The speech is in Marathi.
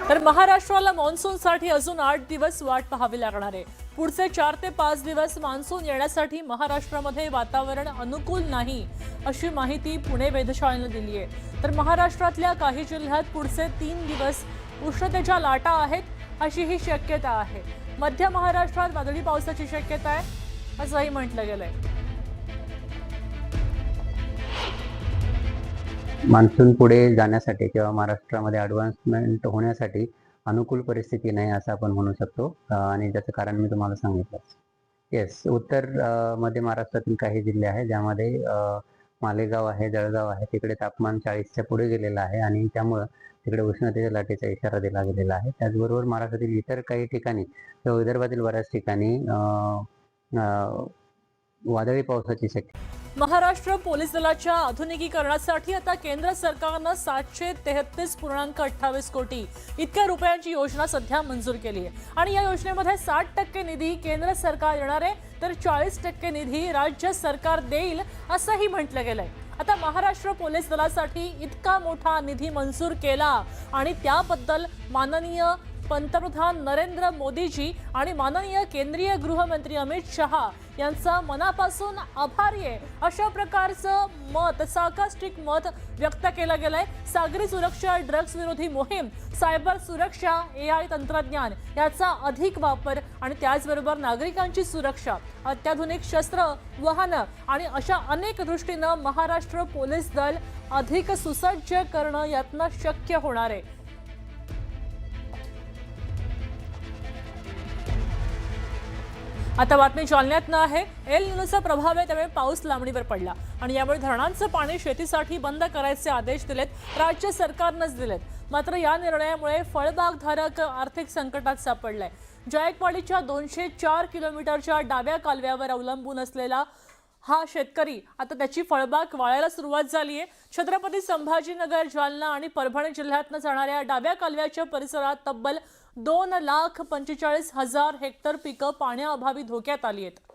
तर महाराष्ट्राला मान्सूनसाठी अजून 8 दिवस वाट पाहावी लागणार आहे। पुढचे 4 ते 5 दिवस मान्सून येण्यासाठी महाराष्ट्रामध्ये वातावरण अनुकूल नाही, अशी माहिती पुणे वेधशाळेने दिली आहे। तर महाराष्ट्रातल्या काही जिल्ह्यात पुढचे 3 दिवस उष्णतेच्या लाटा आहेत, अशी ही शक्यता आहे। मध्य महाराष्ट्रात वादळी पावसाची शक्यता आहे, असंही म्हटलं गेलंय। मान्सून पुढे जाण्यासाठी किंवा महाराष्ट्रामध्ये ॲडव्हान्समेंट होण्यासाठी अनुकूल परिस्थिती नाही असं आपण म्हणू शकतो आणि त्याचं कारण मी तुम्हाला सांगितलं। येस, उत्तर मध्य महाराष्ट्रातील काही जिल्हे आहेत ज्यामध्ये मालेगाव आहे, जळगाव आहे, तिकडे तापमान 40च्या पुढे गेलेलं आहे आणि त्यामुळं तिकडे उष्णतेच्या लाटेचा इशारा दिला गेलेला आहे। त्याचबरोबर महाराष्ट्रातील इतर काही ठिकाणी किंवा विदर्भातील बऱ्याच ठिकाणी वादळी पावसाची शक्यता। महाराष्ट्र पोलीस दलाच्या आधुनिकीकरणासाठी आता केंद्र सरकारनं 733.28 कोटी इतक्या रुपयांची योजना सध्या मंजूर केली आहे आणि या योजनेमध्ये 60% निधी केंद्र सरकार देणार आहे, तर 40% निधी राज्य सरकार देईल, असंही म्हटलं गेलंय। आता महाराष्ट्र पोलीस दलासाठी इतका मोठा निधी मंजूर केला आणि त्याबद्दल माननीय पंतप्रधान नरेंद्र मोदीजी आणि माननीय केंद्रीय गृहमंत्री अमित शहा यांचा मनापासून आभारी आहे, अशा प्रकारचं मत, सार्कास्टिक मत व्यक्त केलं गेलंय। सागरी सुरक्षा, ड्रग्ज विरोधी मोहीम, सायबर सुरक्षा, AI तंत्रज्ञान याचा अधिक वापर आणि त्याचबरोबर नागरिकांची सुरक्षा, अत्याधुनिक शस्त्र, वाहनं आणि अशा अनेक दृष्टीनं महाराष्ट्र पोलीस दल अधिक सुसज्ज करणं यातनं शक्य होणार आहे। आता बातमी जालन्यातनं आहे। एल निनोचा प्रभाव आहे, त्यामुळे पाऊस लांबणीवर पडला आणि यामुळे धरणांचं पाणी शेतीसाठी बंद करायचे आदेश दिलेत, राज्य सरकारनंच दिलेत। मात्र या निर्णयामुळे फळबागधारक आर्थिक संकटात सापडलाय। जायकवाडीच्या 204 किलोमीटरच्या डाव्या कालव्यावर अवलंबून असलेला हा शेतकरी आता त्याची फळबाग वाळायला सुरुवात झाली आहे। छत्रपती संभाजीनगर, जालना आणि परभणी जिल्ह्यातनं जाणाऱ्या डाव्या कालव्याच्या परिसरात तब्बल 2,45,000 हेक्टर पिकं पाण्याअभावी धोक्यात आली आहेत।